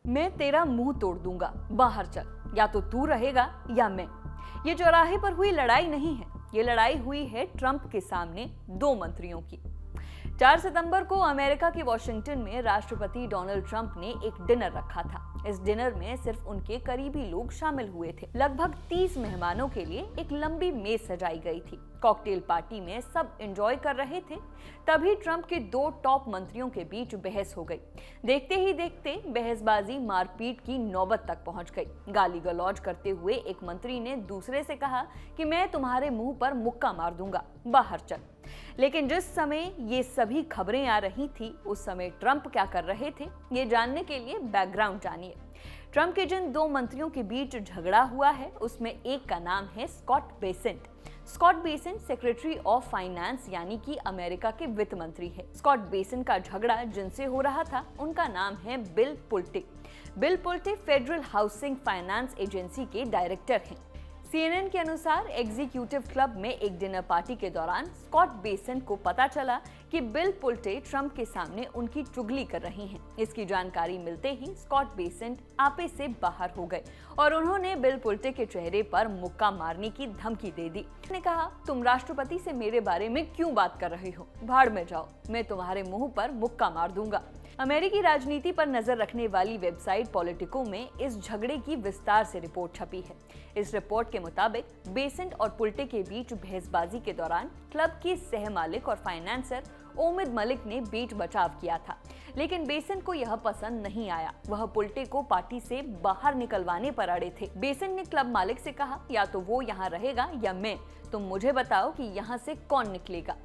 मैं तेरा मुंह तोड़ दूंगा, बाहर चल, या तो तू रहेगा या मैं। ये चौराहे पर हुई लड़ाई नहीं है, ये लड़ाई हुई है ट्रंप के सामने दो मंत्रियों की। 4 सितंबर को अमेरिका के वॉशिंगटन में राष्ट्रपति डोनाल्ड ट्रंप ने एक डिनर रखा था। इस डिनर में सिर्फ उनके करीबी लोग शामिल हुए थे। लगभग 30 मेहमानों के लिए एक लंबी मेज सजाई गई थी। कॉकटेल पार्टी में सब एंजॉय कर रहे थे। तभी ट्रंप के दो टॉप मंत्रियों के बीच बहस हो गई। देखते ही देखते बहसबाजी मारपीट की नौबत तक पहुंच गई। गाली गलौज करते हुए एक मंत्री ने दूसरे से कहा कि मैं तुम्हारे मुंह पर मुक्का मार दूंगा, बाहर चल। लेकिन जिस समय ये सभी खबरें आ रही थी, उस समय ट्रंप क्या कर रहे थे, ये जानने के लिए बैकग्राउंड जानिए। ट्रंप के जिन दो मंत्रियों के बीच झगड़ा हुआ है, उसमें एक का नाम है Scott Bessent. Scott Bessent secretary of finance यानी कि अमेरिका के वित्त मंत्री है। स्कॉट बेसेंट का झगड़ा जिनसे हो रहा था, उनका नाम है Bill Pulte. Bill Pulte federal housing finance agency के डायरेक्टर हैं। CNN के अनुसार एग्जीक्यूटिव क्लब में एक डिनर पार्टी के दौरान स्कॉट बेसेंट को पता चला कि बिल पुल्टे ट्रंप के सामने उनकी चुगली कर रहे हैं। इसकी जानकारी मिलते ही स्कॉट बेसेंट आपे से बाहर हो गए और उन्होंने बिल पुल्टे के चेहरे पर मुक्का मारने की धमकी दे दी। उसने कहा, तुम राष्ट्रपति से मेरे बारे में क्यों बात कर रहे हो, भाड़ में जाओ, मैं तुम्हारे मुंह पर मुक्का मार दूंगा। अमेरिकी राजनीति पर नजर रखने वाली वेबसाइट पॉलिटिको में इस झगड़े की विस्तार से रिपोर्ट छपी है। इस रिपोर्ट के मुताबिक बेसेंट और पुल्टे के बीच बहसबाजी के दौरान क्लब के सह मालिक और फाइनेंसर ओमिद मलिक ने बीच बचाव किया था, लेकिन बेसेंट को यह पसंद नहीं आया। वह पुल्टे को पार्टी से बाहर निकलवाने पर अड़े थे। बेसेंट ने क्लब मालिक से कहा, या तो वो यहाँ रहेगा या मैं, तुम मुझे बताओ कि यहाँ से कौन निकलेगा।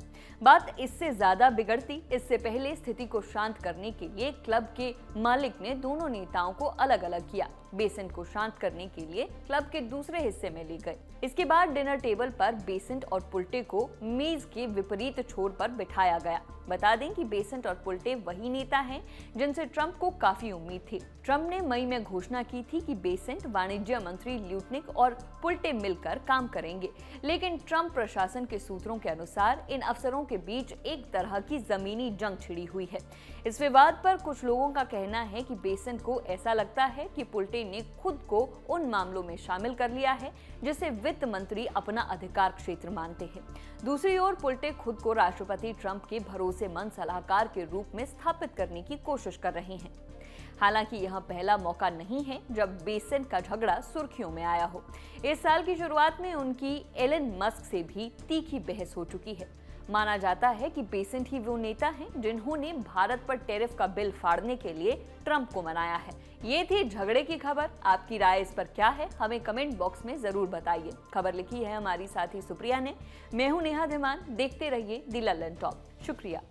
बात इससे ज्यादा बिगड़ती। इससे पहले स्थिति को शांत करने के लिए क्लब के मालिक ने दोनों नेताओं को अलग अलग किया। बेसेंट को शांत करने के लिए क्लब के दूसरे हिस्से में ले गए। इसके बाद डिनर टेबल पर बेसेंट और पुल्टे को मेज के विपरीत छोर पर बिठाया गया। बता दें कि बेसेंट और पुल्टे वही नेता हैं जिनसे ट्रंप को काफी उम्मीद थी। ट्रंप ने मई में घोषणा की थी कि बेसेंट वाणिज्य मंत्री ल्यूटनिक और पुल्टे मिलकर काम करेंगे, लेकिन ट्रंप प्रशासन के सूत्रों के अनुसार इन अफसरों के बीच एक तरह की जमीनी जंग छिड़ी हुई है। इस विवाद पर कुछ लोगों का कहना है कि बेसेंट को ऐसा लगता है कि पुल्टे ने खुद को उन मामलों में शामिल कर लिया है जिसे वित्त मंत्री अपना अधिकार क्षेत्र मानते हैं। दूसरी ओर पुल्टे खुद को राष्ट्रपति ट्रंप के भरोसेमंद सलाहकार के रूप में स्थापित करने की कोशिश कर रहे हैं। हालांकि यह पहला मौका नहीं है जब बेसेंट का झगड़ा सुर्खियों में आया हो। इस साल की शुरुआत में उनकी एलन मस्क से भी तीखी बहस हो चुकी है। माना जाता है कि बेसेंट ही वो नेता हैं जिन्होंने भारत पर टैरिफ का बिल फाड़ने के लिए ट्रंप को मनाया है। ये थी झगड़े की खबर। आपकी राय इस पर क्या है, हमें कमेंट बॉक्स में जरूर बताइए। खबर लिखी है हमारी साथी सुप्रिया ने। मैं हूं नेहा धीमान। देखते रहिए दी लल्लन टॉप। शुक्रिया।